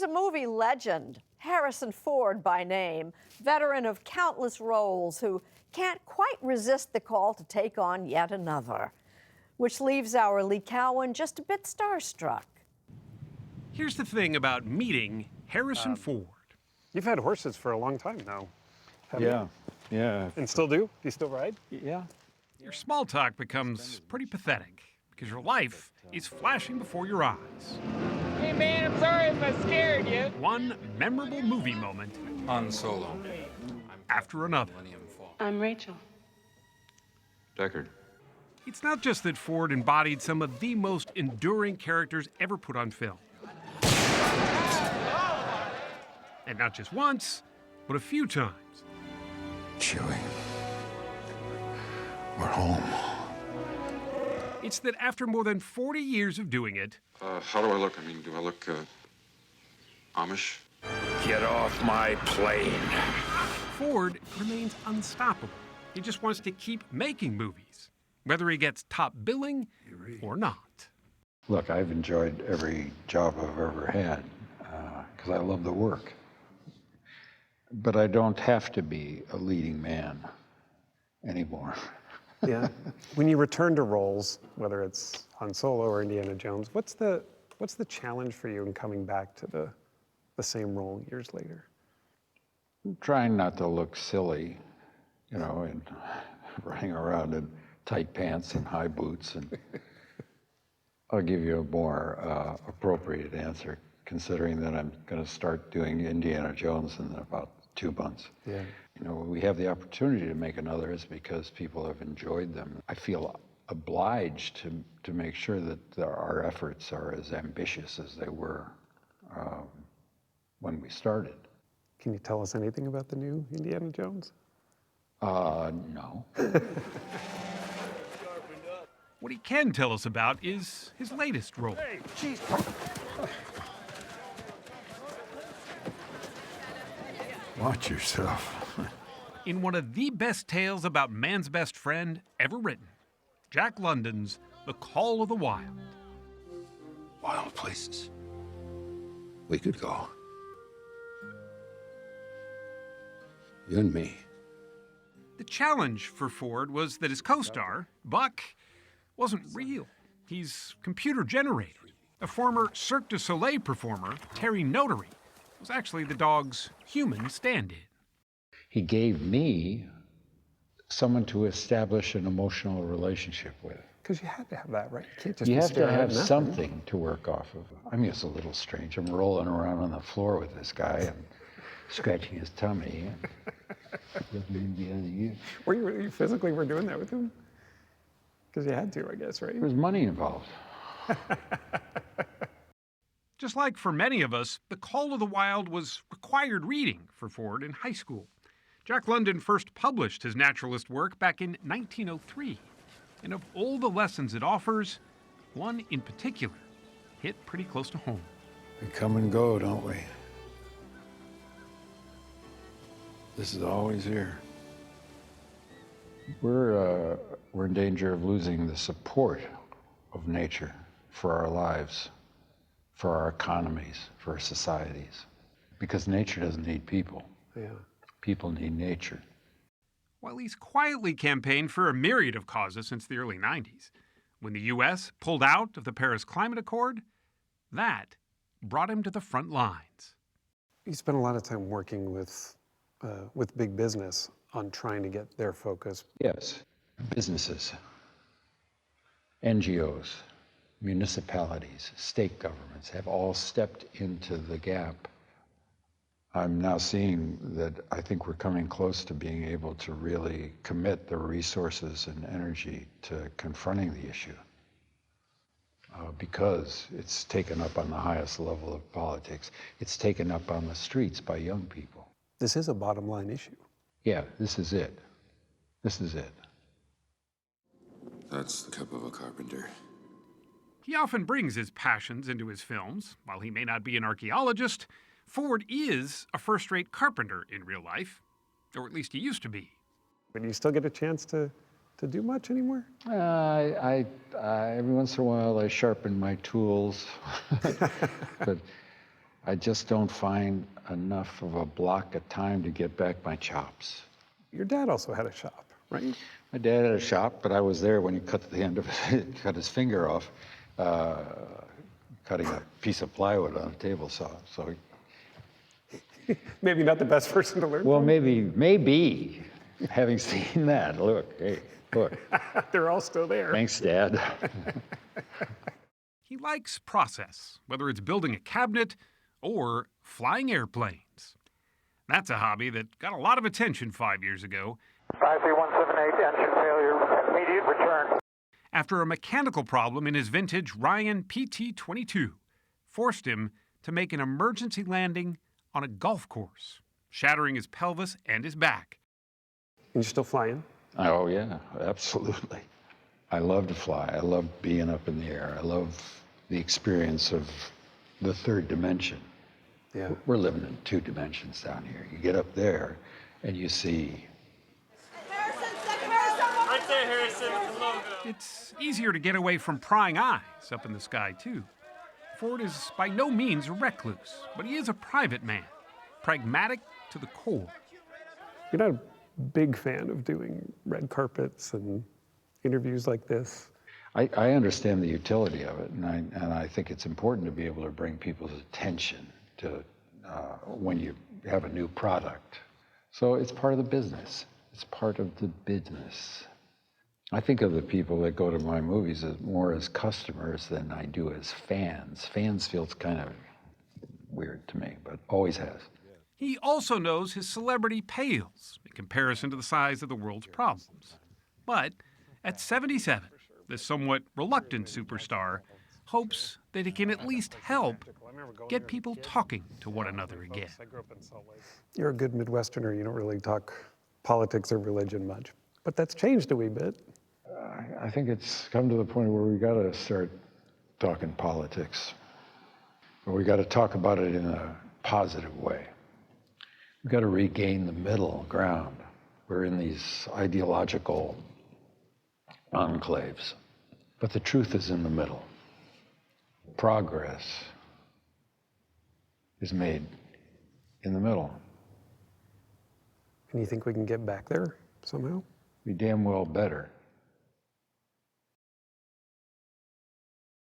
He's a movie legend, Harrison Ford by name, veteran of countless roles who can't quite resist the call to take on yet another, which leaves our Lee Cowan just a bit starstruck. Here's the thing about meeting Harrison Ford. You've had horses for a long time now, haven't you? Yeah. And still do? Do you still ride? Yeah. Your small talk becomes pretty pathetic because your life is flashing before your eyes. Hey man, I'm sorry if I scared you. One memorable movie moment Han Solo. after another. I'm Rachel. Deckard. It's not just that Ford embodied some of the most enduring characters ever put on film. And not just once, but a few times. Chewie. We're home. It's that after more than 40 years of doing it, How do I look? I mean, do I look, Amish? Get off my plane. Ford remains unstoppable. He just wants to keep making movies, whether he gets top billing or not. Look, I've enjoyed every job I've ever had because I love the work. But I don't have to be a leading man anymore. Yeah. When you return to roles, whether it's Han Solo or Indiana Jones, what's the challenge for you in coming back to the same role years later? I'm trying not to look silly, you know, and running around in tight pants and high boots. And I'll give you a more appropriate answer, considering that I'm going to start doing Indiana Jones in about 2 months. Yeah. You know, we have the opportunity to make another is because people have enjoyed them. I feel obliged to make sure that our efforts are as ambitious as they were when we started. Can you tell us anything about the new Indiana Jones? No. What he can tell us about is his latest role. Hey, jeez. Watch yourself. In one of the best tales about man's best friend ever written, Jack London's The Call of the Wild. Wild places. We could go. You and me. The challenge for Ford was that his co-star, Buck, wasn't real. He's computer-generated. A former Cirque du Soleil performer, Terry Notary, was actually the dog's human stand-in. He gave me someone to establish an emotional relationship with. Because you had to have that, right? You can't just You be have to staring at have nothing. something to work off of. I mean, it's a little strange. I'm rolling around on the floor with this guy and scratching his tummy. You physically were doing that with him? Because you had to, I guess, right? There was money involved. Just like for many of us, The Call of the Wild was required reading for Ford in high school. Jack London first published his naturalist work back in 1903. And of all the lessons it offers, one in particular hit pretty close to home. We come and go, don't we? This is always here. We're in danger of losing the support of nature for our lives, for our economies, for our societies. Because nature doesn't need people. Yeah. People need nature. While he's quietly campaigned for a myriad of causes since the early 90s, when the U.S. pulled out of the Paris Climate Accord, that brought him to the front lines. You spent a lot of time working with big business on trying to get their focus. Yes, businesses, NGOs, municipalities, state governments have all stepped into the gap. I'm now seeing that I think we're coming close to being able to really commit the resources and energy to confronting the issue because it's taken up on the highest level of politics. It's taken up on the streets by young people. This is a bottom line issue. Yeah, this is it. This is it. That's the cup of a carpenter. He often brings his passions into his films. While he may not be an archaeologist, Ford is a first-rate carpenter in real life, or at least he used to be. But do you still get a chance to do much anymore? I every once in a while I sharpen my tools, but I just don't find enough of a block of time to get back my chops. Your dad also had a shop, right? My dad had a shop, but I was there when he cut the end of cut his finger off, cutting a piece of plywood on a table saw. So, Maybe not the best person to learn well, from. maybe, having seen that, look, hey, look. They're all still there. Thanks, Dad. He likes process, whether it's building a cabinet or flying airplanes. That's a hobby that got a lot of attention 5 years ago. 53178, engine failure, immediate return. After a mechanical problem in his vintage Ryan PT-22 forced him to make an emergency landing on a golf course, shattering his pelvis and his back. And you're still flying? Oh, yeah, absolutely. I love to fly. I love being up in the air. I love the experience of the third dimension. Yeah. We're living in 2 dimensions down here. You get up there and you see. Right there, Harrison, the logo. It's easier to get away from prying eyes up in the sky, too. Ford is by no means a recluse, but he is a private man, pragmatic to the core. You're not a big fan of doing red carpets and interviews like this. I understand the utility of it, and I think it's important to be able to bring people's attention to when you have a new product. So it's part of the business. It's part of the business. I think of the people that go to my movies as more as customers than I do as fans. Fans feels kind of weird to me, but always has. He also knows his celebrity pales in comparison to the size of the world's problems. But at 77, this somewhat reluctant superstar hopes that he can at least help get people talking to one another again. You're a good Midwesterner. You don't really talk politics or religion much. But that's changed a wee bit. I think it's come to the point where we got to start talking politics. But we got to talk about it in a positive way. We've got to regain the middle ground. We're in these ideological enclaves, but the truth is in the middle. Progress is made in the middle. And you think we can get back there somehow? Be damn well better.